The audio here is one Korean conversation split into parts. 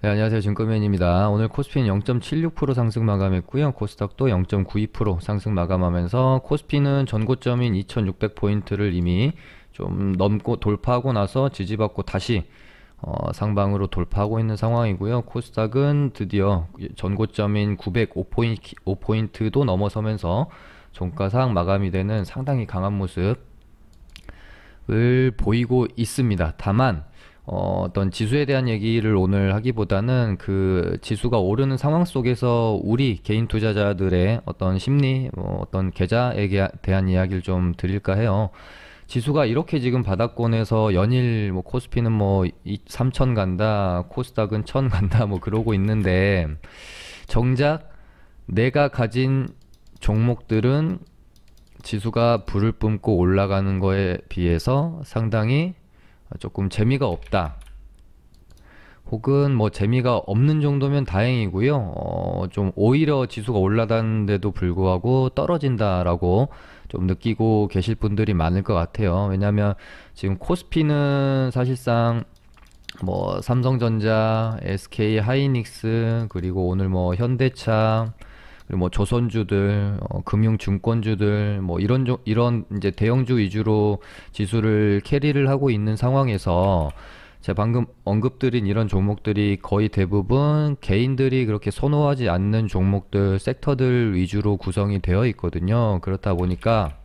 네, 안녕하세요. 증권맨입니다. 오늘 코스피는 0.76% 상승 마감했고요. 코스닥도 0.92% 상승 마감하면서 코스피는 전고점인 2600포인트를 이미 좀 넘고 돌파하고 나서 지지받고 다시 상방으로 돌파하고 있는 상황이고요. 코스닥은 드디어 전고점인 905포인트도 넘어서면서 종가상 마감이 되는 상당히 강한 모습을 보이고 있습니다. 다만 어떤 지수에 대한 얘기를 오늘 하기보다는 그 지수가 오르는 상황 속에서 우리 개인 투자자들의 어떤 심리, 어떤 계좌에 대한 이야기를 좀 드릴까 해요. 지수가 이렇게 지금 바닥권에서 연일 뭐 코스피는 뭐 3천 간다, 코스닥은 1000 간다 뭐 그러고 있는데 정작 내가 가진 종목들은 지수가 불을 뿜고 올라가는 거에 비해서 상당히 조금 재미가 없다, 혹은 뭐 재미가 없는 정도면 다행이고요. 좀 오히려 지수가 올라다는데도 불구하고 떨어진다라고 좀 느끼고 계실 분들이 많을 것 같아요. 왜냐하면 지금 코스피는 사실상 뭐 삼성전자, SK 하이닉스, 그리고 오늘 뭐 현대차, 그리고 뭐 조선주들, 금융증권주들, 뭐 이런 이제 대형주 위주로 지수를 캐리를 하고 있는 상황에서 제가 방금 언급드린 이런 종목들이 거의 대부분 개인들이 그렇게 선호하지 않는 종목들, 섹터들 위주로 구성이 되어 있거든요. 그렇다 보니까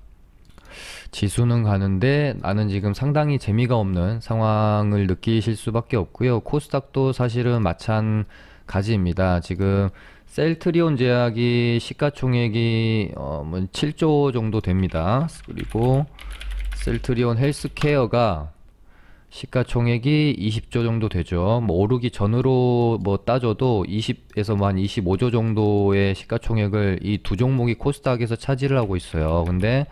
지수는 가는데 나는 지금 상당히 재미가 없는 상황을 느끼실 수밖에 없고요. 코스닥도 사실은 마찬가지입니다. 지금 셀트리온 제약이 시가총액이 뭐 7조 정도 됩니다. 그리고 셀트리온 헬스케어가 시가총액이 20조 정도 되죠. 뭐 오르기 전으로 뭐 따져도 20에서 뭐 한 25조 정도의 시가총액을 이 두 종목이 코스닥에서 차지를 하고 있어요. 근데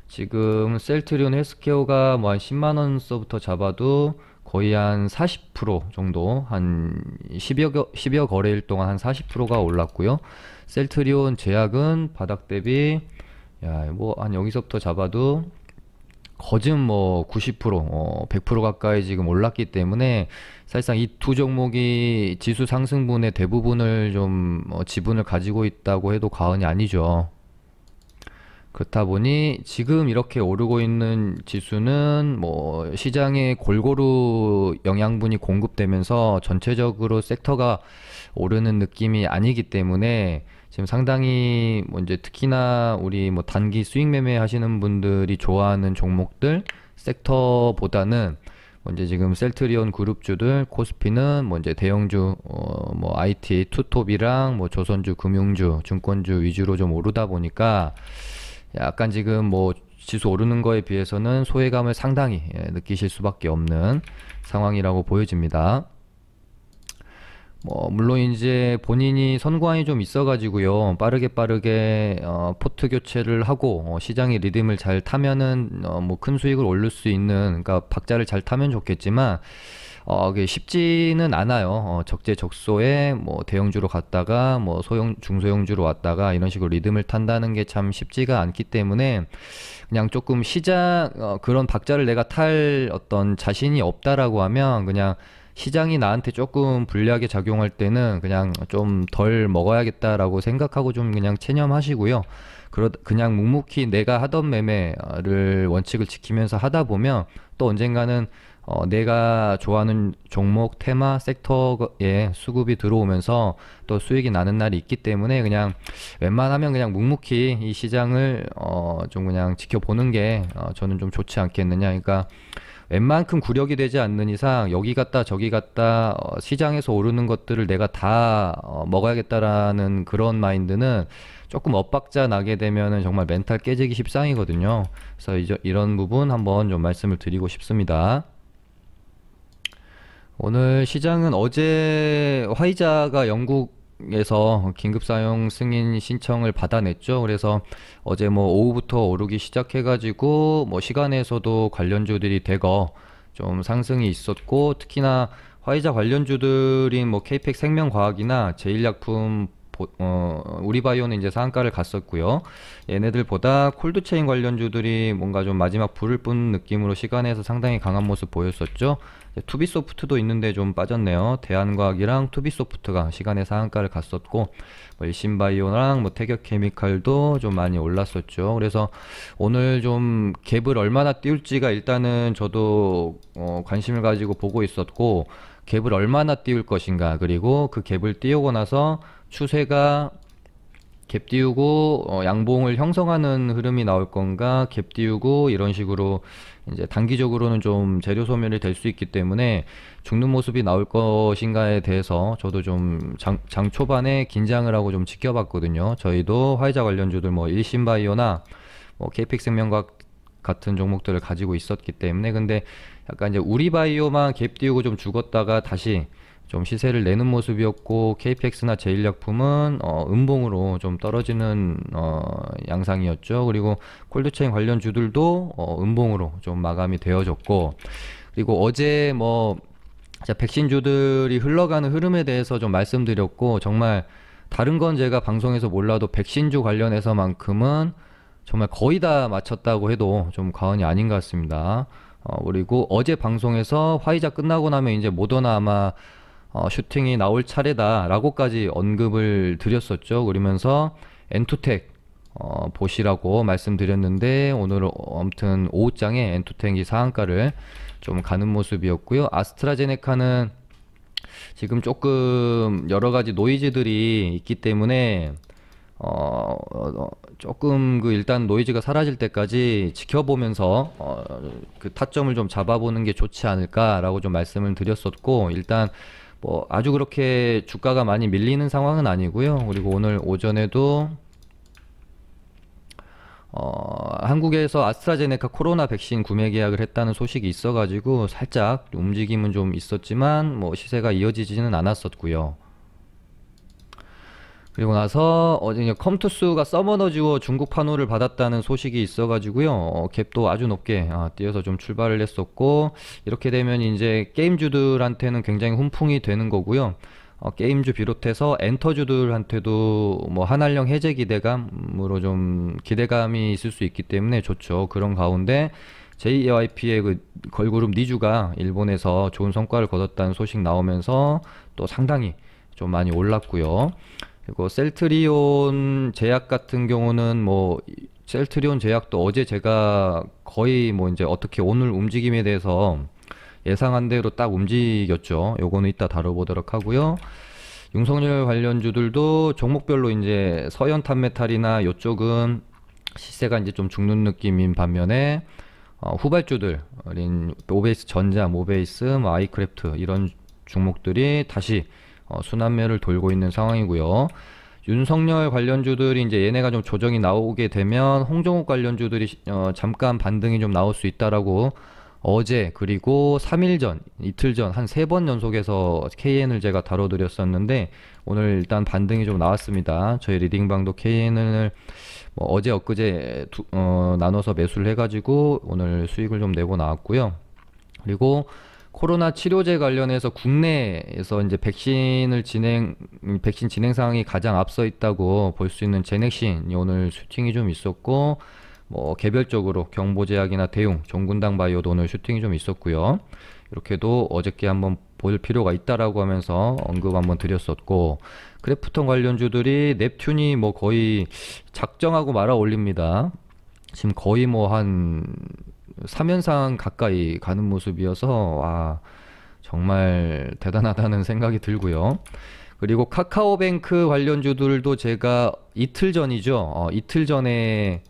지금 셀트리온 헬스케어가 뭐 한 10만 원서부터 잡아도 거의 한 40% 정도, 한 10여 거래일 동안 한 40%가 올랐고요. 셀트리온 제약은 바닥 대비 뭐 한 여기서부터 잡아도 거진 뭐 90%, 100% 가까이 지금 올랐기 때문에 사실상 이 두 종목이 지수 상승분의 대부분을 좀 지분을 가지고 있다고 해도 과언이 아니죠. 그렇다 보니 지금 이렇게 오르고 있는 지수는 뭐 시장에 골고루 영양분이 공급되면서 전체적으로 섹터가 오르는 느낌이 아니기 때문에 지금 상당히 뭐 이제 특히나 우리 뭐 단기 수익 매매 하시는 분들이 좋아하는 종목들 섹터보다는 뭐 이제 지금 셀트리온 그룹주들, 코스피는 뭐 이제 대형주, 뭐 IT 투톱이랑 뭐 조선주, 금융주, 증권주 위주로 좀 오르다 보니까 약간 지금 뭐 지수 오르는 거에 비해서는 소외감을 상당히 느끼실 수밖에 없는 상황이라고 보여집니다. 뭐 물론 이제 본인이 선구안이 좀 있어가지고요, 빠르게 포트 교체를 하고 시장의 리듬을 잘 타면은 뭐 큰 수익을 올릴 수 있는, 그러니까 박자를 잘 타면 좋겠지만 그게 쉽지는 않아요. 적재적소에 뭐 대형주로 갔다가 뭐 중소형주로 왔다가 이런 식으로 리듬을 탄다는 게 참 쉽지가 않기 때문에 그냥 조금 그런 박자를 내가 탈 어떤 자신이 없다라고 하면 그냥 시장이 나한테 조금 불리하게 작용할 때는 그냥 좀 덜 먹어야겠다라고 생각하고 좀 그냥 체념하시고요. 그냥 묵묵히 내가 하던 매매를 원칙을 지키면서 하다 보면 또 언젠가는 내가 좋아하는 종목, 테마, 섹터에 수급이 들어오면서 또 수익이 나는 날이 있기 때문에 그냥 웬만하면 그냥 묵묵히 이 시장을 좀 그냥 지켜보는 게 저는 좀 좋지 않겠느냐. 그러니까 웬만큼 굴욕이 되지 않는 이상 여기 갔다 저기 갔다 시장에서 오르는 것들을 내가 다 먹어야겠다라는 그런 마인드는 조금 엇박자 나게 되면은 정말 멘탈 깨지기 십상이거든요. 그래서 이런 부분 한번 좀 말씀을 드리고 싶습니다. 오늘 시장은 어제 화이자가 영국에서 긴급 사용 승인 신청을 받아냈죠. 그래서 어제 뭐 오후부터 오르기 시작해가지고 뭐 시간에서도 관련주들이 대거 좀 상승이 있었고, 특히나 화이자 관련주들인 뭐 KPX 생명과학이나 제일약품 우리바이오는 이제 상한가를 갔었고요. 얘네들보다 콜드체인 관련주들이 뭔가 좀 마지막 불을 뿜는 느낌으로 시간에서 상당히 강한 모습 보였었죠. 투비소프트도 있는데 좀 빠졌네요. 대한과학이랑 투비소프트가 시간에 상한가를 갔었고, 뭐 일신바이오랑 뭐 태격케미칼도 좀 많이 올랐었죠. 그래서 오늘 좀 갭을 얼마나 띄울지가 일단은 저도 관심을 가지고 보고 있었고, 갭을 얼마나 띄울 것인가, 그리고 그 갭을 띄우고 나서 추세가 갭 띄우고 양봉을 형성하는 흐름이 나올 건가, 갭 띄우고 이런 식으로 이제 단기적으로는 좀 재료 소멸이 될 수 있기 때문에 죽는 모습이 나올 것인가에 대해서 저도 좀 장 초반에 긴장을 하고 좀 지켜봤거든요. 저희도 화이자 관련주들 뭐 일신바이오나 뭐 KPX 생명과학 같은 종목들을 가지고 있었기 때문에, 근데 약간 이제 우리바이오만 갭 띄우고 좀 죽었다가 다시 좀 시세를 내는 모습이었고, KPX나 제일약품은 음봉으로 좀 떨어지는 양상이었죠. 그리고 콜드체인 관련주들도 음봉으로 좀 마감이 되어졌고, 그리고 어제 뭐 백신주들이 흘러가는 흐름에 대해서 좀 말씀드렸고, 정말 다른 건 제가 방송에서 몰라도 백신주 관련해서만큼은 정말 거의 다 맞췄다고 해도 좀 과언이 아닌 것 같습니다. 그리고 어제 방송에서 화이자 끝나고 나면 이제 모더나 아마 슈팅이 나올 차례다라고까지 언급을 드렸었죠. 그러면서 엔투텍 보시라고 말씀드렸는데, 오늘 아무튼 오후장에 엔투텍이 상한가를 좀 가는 모습이었고요. 아스트라제네카는 지금 조금 여러 가지 노이즈들이 있기 때문에 조금 그 일단 노이즈가 사라질 때까지 지켜보면서 그 타점을 좀 잡아보는 게 좋지 않을까라고 좀 말씀을 드렸었고, 일단 뭐 아주 그렇게 주가가 많이 밀리는 상황은 아니고요. 그리고 오늘 오전에도 한국에서 아스트라제네카 코로나 백신 구매 계약을 했다는 소식이 있어가지고 살짝 움직임은 좀 있었지만 뭐 시세가 이어지지는 않았었고요. 그리고 나서 어제 컴투스가 서머너즈워 중국 판호를 받았다는 소식이 있어가지고요. 갭도 아주 높게 뛰어서 좀 출발을 했었고, 이렇게 되면 이제 게임주들한테는 굉장히 훈풍이 되는 거고요. 게임주 비롯해서 엔터주들한테도 뭐 한한령 해제 기대감으로 좀 기대감이 있을 수 있기 때문에 좋죠. 그런 가운데 JYP의 그 걸그룹 니주가 일본에서 좋은 성과를 거뒀다는 소식 나오면서 또 상당히 좀 많이 올랐고요. 그리고 셀트리온 제약 같은 경우는 뭐 셀트리온 제약도 어제 제가 거의 뭐 이제 어떻게 오늘 움직임에 대해서 예상한 대로 딱 움직였죠. 요거는 이따 다뤄보도록 하고요. 융성열 관련주들도 종목별로 이제 서현 탄메탈이나 요쪽은 시세가 이제 좀 죽는 느낌인 반면에 후발주들 모베이스 전자, 모베이스, 뭐 아이크래프트 이런 종목들이 다시 순환매를 돌고 있는 상황이고요. 윤석열 관련주들이 이제 얘네가 좀 조정이 나오게 되면 홍종욱 관련주들이 잠깐 반등이 좀 나올 수 있다라고 어제 그리고 3일 전, 이틀 전 한 3번 연속해서 KN을 제가 다뤄드렸었는데, 오늘 일단 반등이 좀 나왔습니다. 저희 리딩방도 KN을 뭐 어제 엊그제 나눠서 매수를 해가지고 오늘 수익을 좀 내고 나왔고요. 그리고 코로나 치료제 관련해서 국내에서 이제 백신 진행 상황이 가장 앞서 있다고 볼 수 있는 제넥신이 오늘 슈팅이 좀 있었고, 뭐 개별적으로 경보제약이나 대웅, 종군당 바이오도 오늘 슈팅이 좀 있었고요. 이렇게도 어저께 한번 볼 필요가 있다라고 하면서 언급 한번 드렸었고, 크래프톤 관련주들이 넵튠이 뭐 거의 작정하고 말아 올립니다. 지금 거의 뭐 한 3연상 가까이 가는 모습이어서 와, 정말 대단하다는 생각이 들고요. 그리고 카카오뱅크 관련주들도 제가 이틀 전이죠. 이틀 전에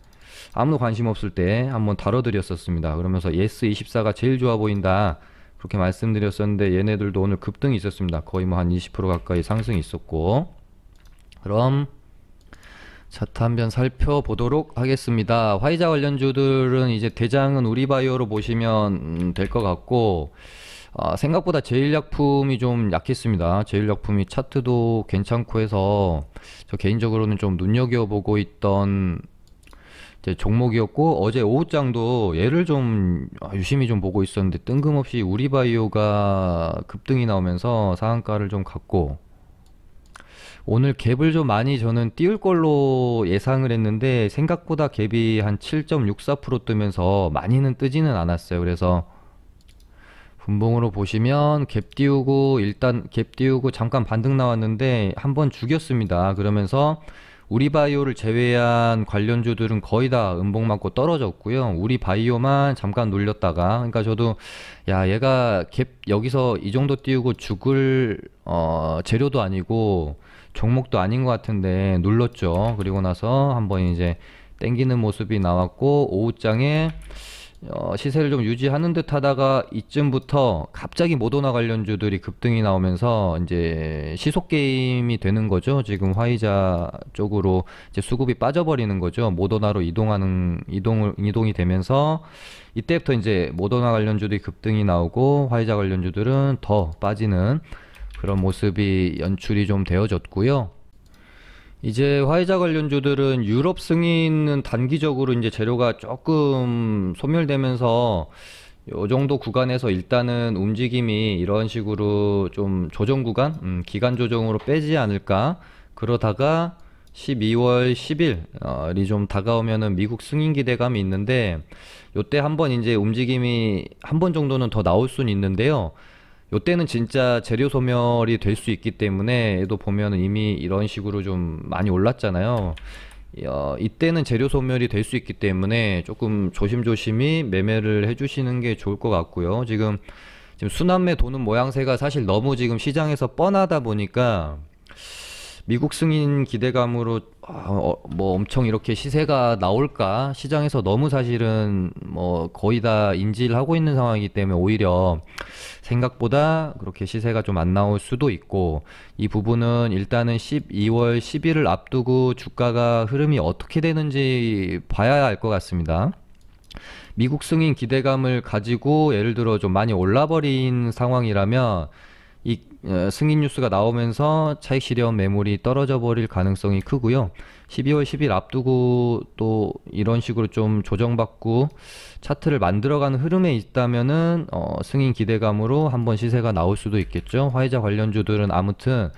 아무도 관심 없을 때 한번 다뤄드렸었습니다. 그러면서 예스24가 제일 좋아 보인다 그렇게 말씀드렸었는데, 얘네들도 오늘 급등이 있었습니다. 거의 뭐 한 20% 가까이 상승이 있었고. 그럼 차트 한번 살펴보도록 하겠습니다. 화이자 관련주들은 이제 대장은 우리바이오로 보시면 될 것 같고, 생각보다 제일약품이 좀 약했습니다. 제일약품이 차트도 괜찮고 해서 저 개인적으로는 좀 눈여겨보고 있던 종목이었고, 어제 오후장도 얘를 좀 유심히 좀 보고 있었는데 뜬금없이 우리바이오가 급등이 나오면서 상한가를 좀 갔고, 오늘 갭을 좀 많이 저는 띄울 걸로 예상을 했는데 생각보다 갭이 한 7.64% 뜨면서 많이는 뜨지는 않았어요. 그래서 분봉으로 보시면 갭 띄우고 일단 갭 띄우고 잠깐 반등 나왔는데 한번 죽였습니다. 그러면서 우리바이오를 제외한 관련주들은 거의 다 음봉 맞고 떨어졌고요. 우리바이오만 잠깐 놀렸다가, 그러니까 저도 야 얘가 갭 여기서 이 정도 띄우고 죽을 재료도 아니고 종목도 아닌 것 같은데 눌렀죠. 그리고 나서 한번 이제 땡기는 모습이 나왔고 오후장에 시세를 좀 유지하는 듯 하다가 이쯤부터 갑자기 모더나 관련주들이 급등이 나오면서 이제 시속 게임이 되는 거죠. 지금 화이자 쪽으로 이제 수급이 빠져버리는 거죠. 모더나로 이동이 되면서 이때부터 이제 모더나 관련주들이 급등이 나오고 화이자 관련주들은 더 빠지는 그런 모습이 연출이 좀 되어졌고요. 이제 화이자 관련주들은 유럽 승인은 단기적으로 이제 재료가 조금 소멸되면서 요 정도 구간에서 일단은 움직임이 이런 식으로 좀 조정 구간, 기간 조정으로 빼지 않을까. 그러다가 12월 10일이 좀 다가오면은 미국 승인 기대감이 있는데 요때 한번 이제 움직임이 한 번 정도는 더 나올 수는 있는데요. 요때는 진짜 재료 소멸이 될 수 있기 때문에 또 보면은 이미 이런 식으로 좀 많이 올랐잖아요. 이때는 재료 소멸이 될 수 있기 때문에 조금 조심조심히 매매를 해주시는 게 좋을 것 같고요. 지금 순환매 도는 모양새가 사실 너무 지금 시장에서 뻔하다 보니까 미국 승인 기대감으로 뭐 엄청 이렇게 시세가 나올까 시장에서 너무 사실은 뭐 거의 다 인지를 하고 있는 상황이기 때문에 오히려 생각보다 그렇게 시세가 좀 안 나올 수도 있고, 이 부분은 일단은 12월 10일을 앞두고 주가가 흐름이 어떻게 되는지 봐야 알 것 같습니다. 미국 승인 기대감을 가지고 예를 들어 좀 많이 올라버린 상황이라면 이 승인 뉴스가 나오면서 차익 실현 매물이 떨어져 버릴 가능성이 크고요. 12월 10일 앞두고 또 이런 식으로 좀 조정받고 차트를 만들어가는 흐름에 있다면은 승인 기대감으로 한번 시세가 나올 수도 있겠죠. 화이자 관련주들은 아무튼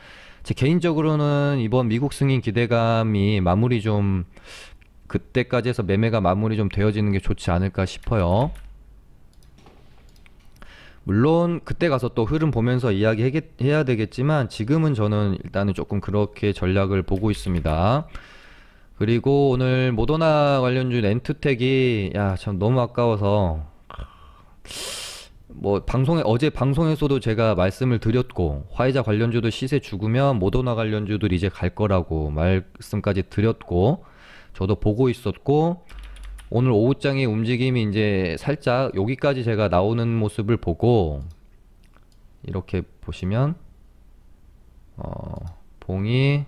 제 개인적으로는 이번 미국 승인 기대감이 마무리 좀 그때까지 해서 매매가 마무리 좀 되어지는 게 좋지 않을까 싶어요. 물론 그때 가서 또 흐름 보면서 이야기해야 되겠지만 지금은 저는 일단은 조금 그렇게 전략을 보고 있습니다. 그리고 오늘 모더나 관련주 엔투텍이 야 참 너무 아까워서 뭐 어제 방송에서도 제가 말씀을 드렸고 화이자 관련주도 시세 죽으면 모더나 관련주들 이제 갈 거라고 말씀까지 드렸고 저도 보고 있었고, 오늘 오후장의 움직임이 이제 살짝 여기까지 제가 나오는 모습을 보고 이렇게 보시면 봉이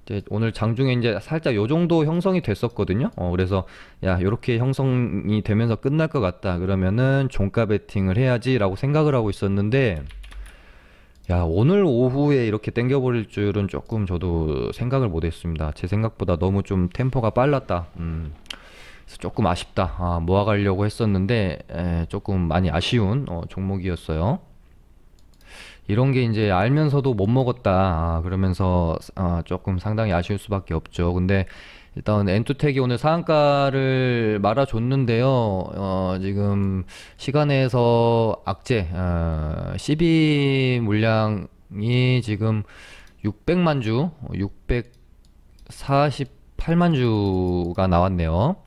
이제 오늘 장중에 이제 살짝 요 정도 형성이 됐었거든요. 그래서 야 요렇게 형성이 되면서 끝날 것 같다 그러면은 종가 베팅을 해야지 라고 생각을 하고 있었는데, 야 오늘 오후에 이렇게 땡겨버릴 줄은 조금 저도 생각을 못했습니다. 제 생각보다 너무 좀 템포가 빨랐다. 그래서 조금 아쉽다. 모아가려고 했었는데 조금 많이 아쉬운 종목이었어요. 이런 게 이제 알면서도 못 먹었다. 그러면서 조금 상당히 아쉬울 수밖에 없죠. 근데 일단 엔투텍이 오늘 상한가를 말아줬는데요. 지금 시간에서 악재 12 물량이 지금 600만 주, 648만 주가 나왔네요.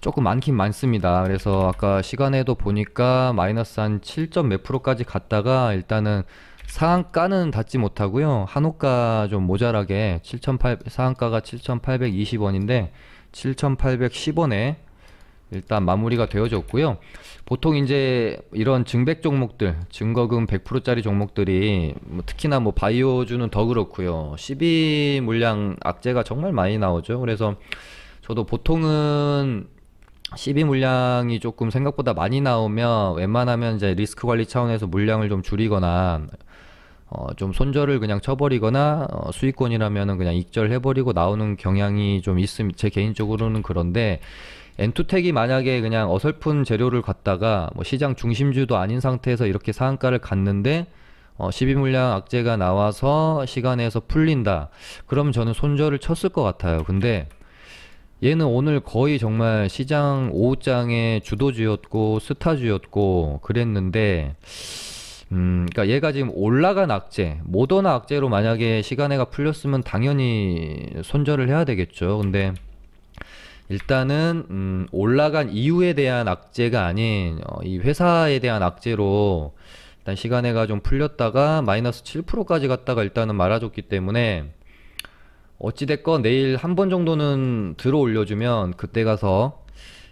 조금 많긴 많습니다. 그래서 아까 시간에도 보니까 마이너스 한 7점 몇 프로까지 갔다가 일단은 상한가는 닿지 못하고요. 한호가 좀 모자라게 상한가가 7,820원인데 7,810원에 일단 마무리가 되어졌고요. 보통 이제 이런 증백 종목들, 증거금 100%짜리 종목들이 특히나 뭐 바이오주는 더 그렇고요. 12 물량 악재가 정말 많이 나오죠. 그래서 저도 보통은 12 물량이 조금 생각보다 많이 나오면 웬만하면 이제 리스크 관리 차원에서 물량을 좀 줄이거나 좀 손절을 그냥 쳐버리거나 수익권이라면은 그냥 익절해버리고 나오는 경향이 좀 있음. 제 개인적으로는 그런데 엔투텍이 만약에 그냥 어설픈 재료를 갖다가 뭐 시장 중심주도 아닌 상태에서 이렇게 상한가를 갔는데 12물량 악재가 나와서 시간에서 풀린다. 그럼 저는 손절을 쳤을 것 같아요. 근데 얘는 오늘 거의 정말 시장 오후장의 주도주였고 스타주였고 그랬는데 그러니까 얘가 지금 올라간 악재, 모더나 악재로 만약에 시간에가 풀렸으면 당연히 손절을 해야 되겠죠. 근데 일단은 올라간 이유에 대한 악재가 아닌 이 회사에 대한 악재로 일단 시간에가 좀 풀렸다가 마이너스 7%까지 갔다가 일단은 말아줬기 때문에 어찌됐건 내일 한 번 정도는 들어 올려주면 그때 가서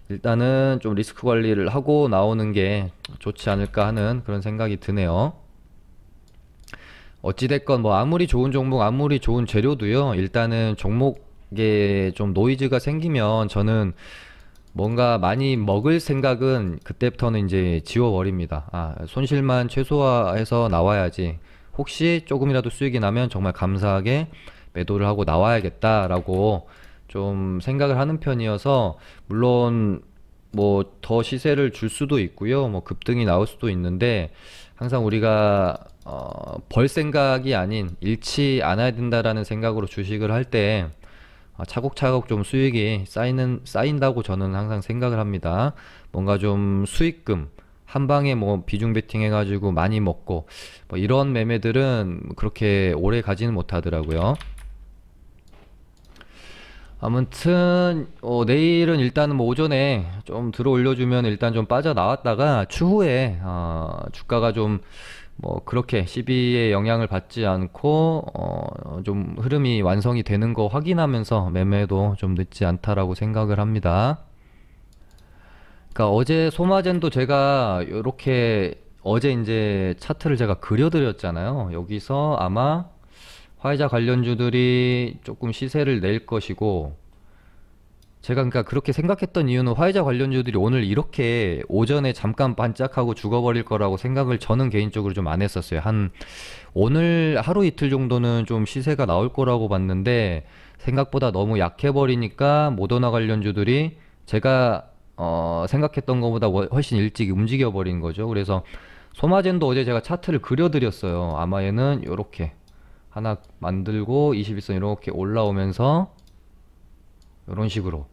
일단은 좀 리스크 관리를 하고 나오는 게 좋지 않을까 하는 그런 생각이 드네요. 어찌됐건 뭐 아무리 좋은 종목, 아무리 좋은 재료도요, 일단은 종목에 좀 노이즈가 생기면 저는 뭔가 많이 먹을 생각은 그때부터는 이제 지워버립니다. 손실만 최소화해서 나와야지. 혹시 조금이라도 수익이 나면 정말 감사하게 매도를 하고 나와야겠다라고 좀 생각을 하는 편이어서, 물론 뭐 더 시세를 줄 수도 있고요. 뭐 급등이 나올 수도 있는데 항상 우리가 벌 생각이 아닌 잃지 않아야 된다라는 생각으로 주식을 할 때 차곡차곡 좀 수익이 쌓인다고 저는 항상 생각을 합니다. 뭔가 좀 수익금 한 방에 뭐 비중 베팅 해가지고 많이 먹고 뭐 이런 매매들은 그렇게 오래 가지는 못하더라고요. 아무튼 내일은 일단은 뭐 오전에 좀 들어 올려주면 일단 좀 빠져나왔다가 추후에 주가가 좀 뭐 그렇게 시비의 영향을 받지 않고 좀 흐름이 완성이 되는 거 확인하면서 매매도 좀 늦지 않다라고 생각을 합니다. 그러니까 어제 소마젠도 제가 이렇게 어제 이제 차트를 제가 그려드렸잖아요. 여기서 아마 화이자 관련주들이 조금 시세를 낼 것이고, 제가 그러니까 그렇게 생각했던 이유는 화이자 관련주들이 오늘 이렇게 오전에 잠깐 반짝하고 죽어버릴 거라고 생각을 저는 개인적으로 좀 안 했었어요. 오늘 하루 이틀 정도는 좀 시세가 나올 거라고 봤는데 생각보다 너무 약해버리니까 모더나 관련주들이 제가 생각했던 것보다 훨씬 일찍 움직여 버린 거죠. 그래서 소마젠도 어제 제가 차트를 그려드렸어요. 아마 얘는 요렇게 하나 만들고 21선 이렇게 올라오면서 이런 식으로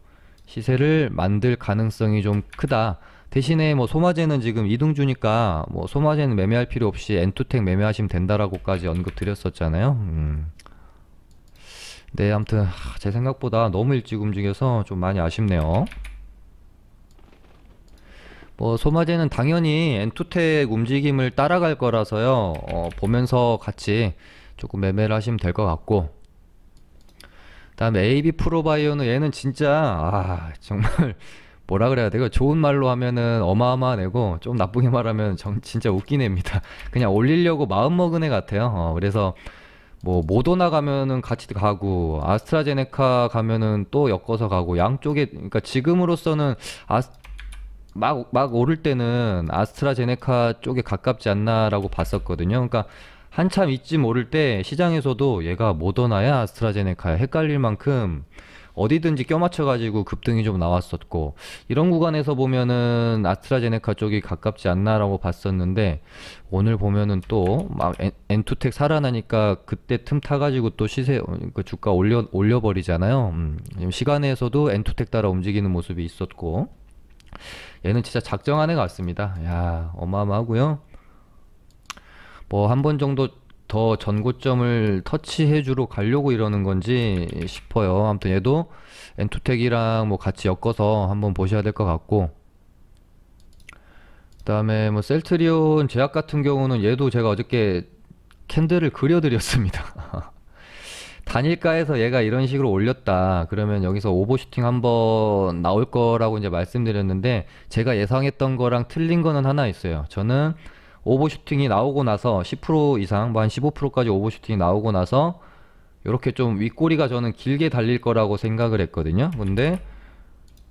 시세를 만들 가능성이 좀 크다. 대신에 뭐 소마제는 지금 이등주니까 뭐 소마제는 매매할 필요 없이 엔투텍 매매하시면 된다라고까지 언급 드렸었잖아요. 네, 아무튼 제 생각보다 너무 일찍 움직여서 좀 많이 아쉽네요. 뭐 소마제는 당연히 엔투텍 움직임을 따라갈 거라서요. 보면서 같이 조금 매매를 하시면 될 것 같고, 다음에 AB 프로바이오는 얘는 진짜 정말 뭐라 그래야 돼요? 좋은 말로 하면은 어마어마한 애고 좀 나쁘게 말하면 진짜 웃긴 애입니다. 그냥 올리려고 마음먹은 애 같아요. 그래서 뭐 모더나 가면은 같이 가고 아스트라제네카 가면은 또 엮어서 가고 양쪽에, 그러니까 지금으로서는 막 오를 때는 아스트라제네카 쪽에 가깝지 않나라고 봤었거든요. 그러니까 한참 이쯤 오를 때 시장에서도 얘가 모더나야 아스트라제네카야 헷갈릴 만큼 어디든지 껴맞춰가지고 급등이 좀 나왔었고, 이런 구간에서 보면은 아스트라제네카 쪽이 가깝지 않나라고 봤었는데 오늘 보면은 또 막 엔투텍 살아나니까 그때 틈 타가지고 또 시세 그 주가 올려버리잖아요. 지금 시간에서도 엔투텍 따라 움직이는 모습이 있었고, 얘는 진짜 작정한 애 같습니다. 야, 어마어마하고요. 뭐 한 번 정도 더 전고점을 터치해주러 가려고 이러는 건지 싶어요. 아무튼 얘도 엔투텍이랑 뭐 같이 엮어서 한번 보셔야 될 것 같고, 그 다음에 뭐 셀트리온 제약 같은 경우는 얘도 제가 어저께 캔들을 그려드렸습니다. 단일가에서 얘가 이런 식으로 올렸다 그러면 여기서 오버슈팅 한번 나올 거라고 이제 말씀드렸는데, 제가 예상했던 거랑 틀린 거는 하나 있어요. 저는 오버슈팅이 나오고 나서 10% 이상, 뭐 한 15%까지 오버슈팅이 나오고 나서 이렇게 좀 윗꼬리가 저는 길게 달릴 거라고 생각을 했거든요. 근데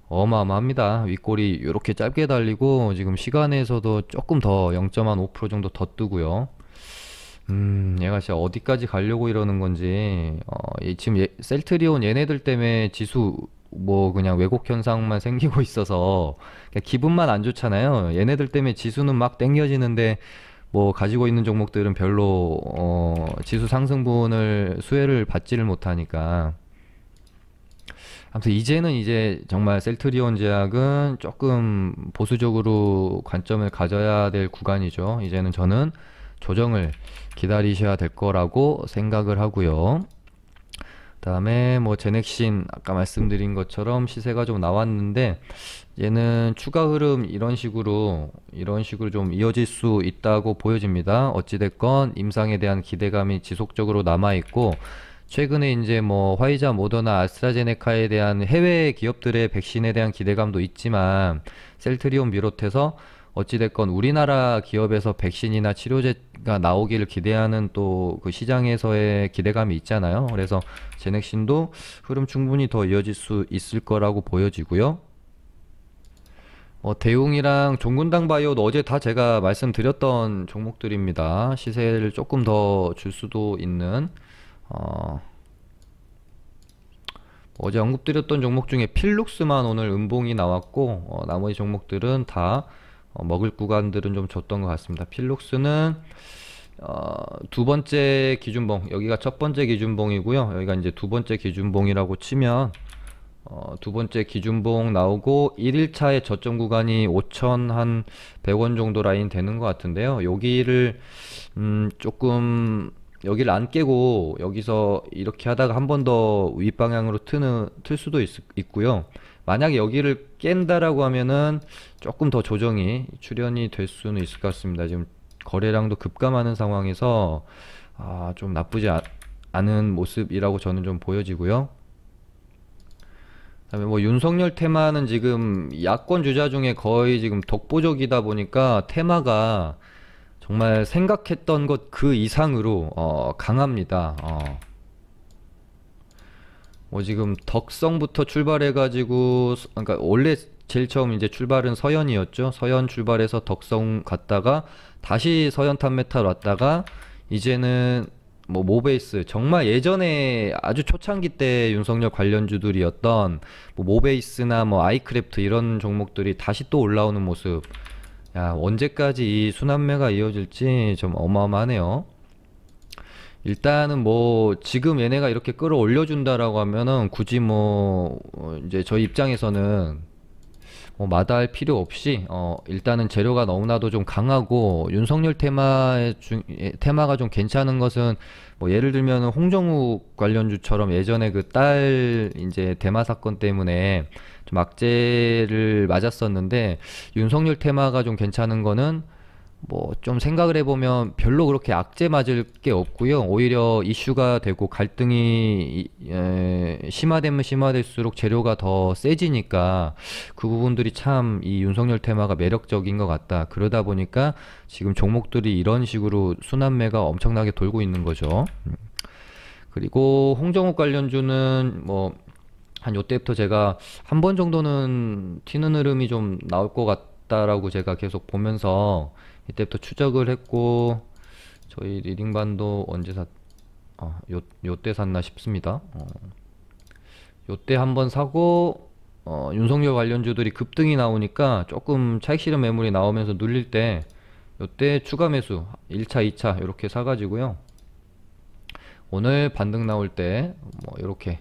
어마어마합니다. 윗꼬리 이렇게 짧게 달리고 지금 시간에서도 조금 더 0.5% 정도 더 뜨고요. 얘가 진짜 어디까지 가려고 이러는 건지, 지금 셀트리온 얘네들 때문에 지수 뭐 그냥 왜곡 현상만 생기고 있어서 그냥 기분만 안 좋잖아요. 얘네들 때문에 지수는 막 땡겨지는데 뭐 가지고 있는 종목들은 별로 지수 상승분을 수혜를 받지를 못하니까. 아무튼 이제는 이제 정말 셀트리온 제약은 조금 보수적으로 관점을 가져야 될 구간이죠. 이제는 저는 조정을 기다리셔야 될 거라고 생각을 하고요. 그다음에 뭐 제넥신 아까 말씀드린 것처럼 시세가 좀 나왔는데 얘는 추가 흐름 이런 식으로 좀 이어질 수 있다고 보여집니다. 어찌됐건 임상에 대한 기대감이 지속적으로 남아 있고 최근에 이제 뭐 화이자, 모더나, 아스트라제네카에 대한 해외 기업들의 백신에 대한 기대감도 있지만 셀트리온 비롯해서 어찌됐건 우리나라 기업에서 백신이나 치료제가 나오기를 기대하는 또 그 시장에서의 기대감이 있잖아요. 그래서 제넥신도 흐름 충분히 더 이어질 수 있을 거라고 보여지고요. 대웅이랑 종근당 바이오도 어제 다 제가 말씀드렸던 종목들입니다. 시세를 조금 더 줄 수도 있는 어, 어제 언급드렸던 종목 중에 필룩스만 오늘 음봉이 나왔고 나머지 종목들은 다 먹을 구간들은 좀 줬던 것 같습니다. 필룩스는 두 번째 기준봉, 여기가 첫 번째 기준봉이고요. 여기가 이제 두 번째 기준봉이라고 치면 두 번째 기준봉 나오고 1일차의 저점 구간이 5천 한 100원 정도 라인 되는 것 같은데요. 여기를 조금 여기를 안 깨고 여기서 이렇게 하다가 한 번 더 윗방향으로 틀 수도 있고요. 만약에 여기를 깬다라고 하면은 조금 더 조정이 출현이 될 수는 있을 것 같습니다. 지금 거래량도 급감하는 상황에서 좀 나쁘지 않은 모습이라고 저는 좀 보여지고요. 그다음에 뭐 윤석열 테마는 지금 야권 주자 중에 거의 지금 독보적이다 보니까 테마가 정말 생각했던 것 그 이상으로 강합니다. 뭐 지금 덕성부터 출발해가지고 그러니까 원래 제일 처음 이제 출발은 서현이었죠. 서현 출발해서 덕성 갔다가 다시 서현 탑메탈 왔다가 이제는 뭐 모베이스 정말 예전에 아주 초창기 때 윤석열 관련주들이었던 뭐 모베이스나 뭐 아이크래프트 이런 종목들이 다시 또 올라오는 모습. 야, 언제까지 이 순환매가 이어질지 좀 어마어마하네요. 일단은 뭐 지금 얘네가 이렇게 끌어올려준다라고 하면은 굳이 뭐 이제 저희 입장에서는 뭐 마다할 필요 없이 일단은 재료가 너무나도 좀 강하고 윤석열 테마가 좀 괜찮은 것은 뭐 예를 들면은 홍정욱 관련주처럼 예전에 그 딸 이제 대마 사건 때문에 좀 악재를 맞았었는데 윤석열 테마가 좀 괜찮은 거는 뭐 좀 생각을 해보면 별로 그렇게 악재 맞을 게 없고요. 오히려 이슈가 되고 갈등이 심화되면 심화될수록 재료가 더 세지니까 그 부분들이 참 이 윤석열 테마가 매력적인 것 같다. 그러다 보니까 지금 종목들이 이런 식으로 순환매가 엄청나게 돌고 있는 거죠. 그리고 홍정욱 관련주는 뭐 한 요때부터 제가 한 번 정도는 튀는 흐름이 좀 나올 것 같다라고 제가 계속 보면서 이때부터 추적을 했고 저희 리딩반도 언제 요때 샀나 싶습니다. 요때 한번 사고 윤석열 관련주들이 급등이 나오니까 조금 차익 실현 매물이 나오면서 눌릴 때 요때 추가 매수 1차 2차 이렇게 사가지고요. 오늘 반등 나올 때 뭐 이렇게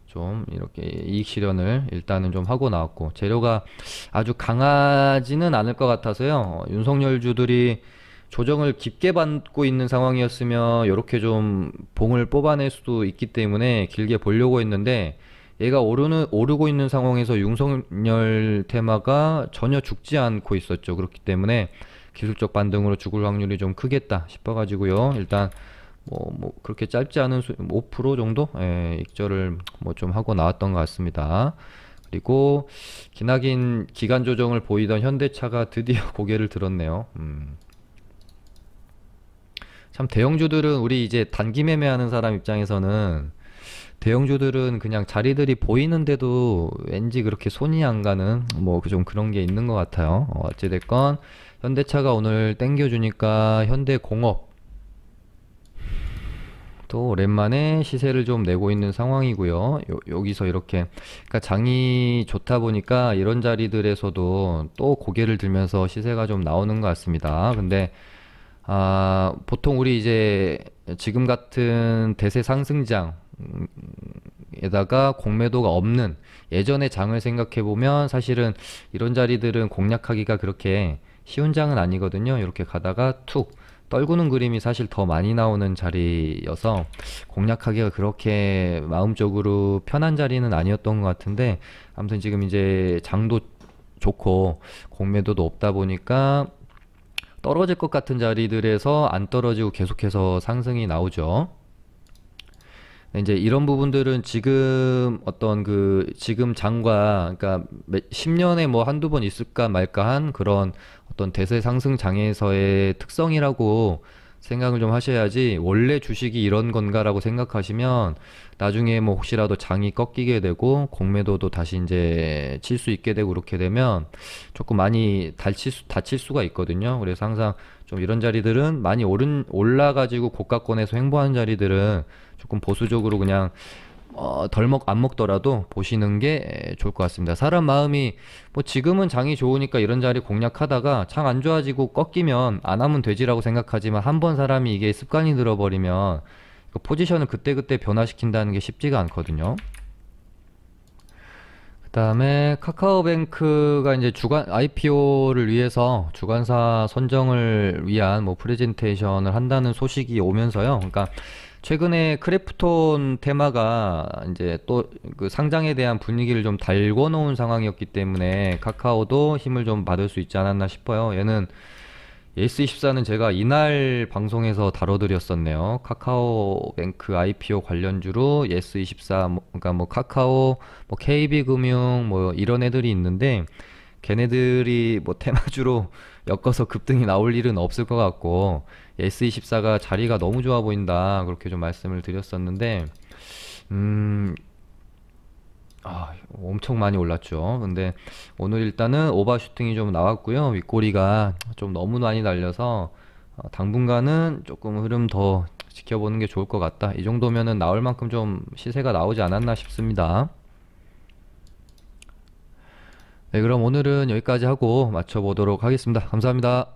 좀 이렇게 이익 실현을 일단은 좀 하고 나왔고 재료가 아주 강하지는 않을 것 같아서요. 윤석열주들이 조정을 깊게 받고 있는 상황이었으면 이렇게 좀 봉을 뽑아낼 수도 있기 때문에 길게 보려고 했는데 얘가 오르고 있는 상황에서 윤석열 테마가 전혀 죽지 않고 있었죠. 그렇기 때문에 기술적 반등으로 죽을 확률이 좀 크겠다 싶어가지고요. 일단 뭐 그렇게 짧지 않은 5% 정도 익절을 뭐 좀 하고 나왔던 것 같습니다. 그리고 기나긴 기간 조정을 보이던 현대차가 드디어 고개를 들었네요. 참 대형주들은 우리 이제 단기 매매하는 사람 입장에서는 대형주들은 그냥 자리들이 보이는데도 왠지 그렇게 손이 안 가는 뭐 좀 그런 게 있는 것 같아요. 어찌됐건 현대차가 오늘 땡겨주니까 현대공업 또 오랜만에 시세를 좀 내고 있는 상황이고요. 여기서 이렇게 그러니까 장이 좋다 보니까 이런 자리들에서도 또 고개를 들면서 시세가 좀 나오는 것 같습니다. 근데 보통 우리 이제 지금 같은 대세 상승장 에다가 공매도가 없는 예전의 장을 생각해 보면 사실은 이런 자리들은 공략하기가 그렇게 쉬운 장은 아니거든요. 이렇게 가다가 툭 떨구는 그림이 사실 더 많이 나오는 자리여서 공략하기가 그렇게 마음적으로 편한 자리는 아니었던 것 같은데, 아무튼 지금 이제 장도 좋고 공매도도 없다 보니까 떨어질 것 같은 자리들에서 안 떨어지고 계속해서 상승이 나오죠. 이제 이런 부분들은 지금 어떤 지금 장과 그러니까 10년에 뭐 한두 번 있을까 말까 한 그런 어떤 대세 상승 장에서의 특성이라고 생각을 좀 하셔야지, 원래 주식이 이런 건가라고 생각하시면 나중에 뭐 혹시라도 장이 꺾이게 되고 공매도도 다시 이제 칠 수 있게 되고 그렇게 되면 조금 많이 다칠 수가 있거든요. 그래서 항상 좀 이런 자리들은 많이 올라가지고 고가권에서 횡보하는 자리들은 조금 보수적으로 그냥 안 먹더라도 보시는 게 좋을 것 같습니다. 사람 마음이 뭐 지금은 장이 좋으니까 이런 자리 공략하다가 장 안 좋아지고 꺾이면 안 하면 되지라고 생각하지만, 한 번 사람이 이게 습관이 들어버리면 그 포지션을 그때그때 변화시킨다는 게 쉽지가 않거든요. 그다음에 카카오뱅크가 이제 IPO를 위해서 주관사 선정을 위한 뭐 프레젠테이션을 한다는 소식이 오면서요. 그러니까 최근에 크래프톤 테마가 이제 또 그 상장에 대한 분위기를 좀 달궈 놓은 상황이었기 때문에 카카오도 힘을 좀 받을 수 있지 않았나 싶어요. 얘는 예스24는 제가 이날 방송에서 다뤄드렸었네요. 카카오뱅크 IPO 관련주로 예스24, 그러니까 뭐 카카오, 뭐 KB금융 뭐 이런 애들이 있는데, 걔네들이 뭐 테마주로 엮어서 급등이 나올 일은 없을 것 같고 예스24가 자리가 너무 좋아 보인다, 그렇게 좀 말씀을 드렸었는데 엄청 많이 올랐죠. 근데 오늘 일단은 오버슈팅이 좀 나왔고요. 윗꼬리가 좀 너무 많이 날려서 당분간은 조금 흐름 더 지켜보는 게 좋을 것 같다. 이 정도면은 나올 만큼 좀 시세가 나오지 않았나 싶습니다. 네, 그럼 오늘은 여기까지 하고 마쳐보도록 하겠습니다. 감사합니다.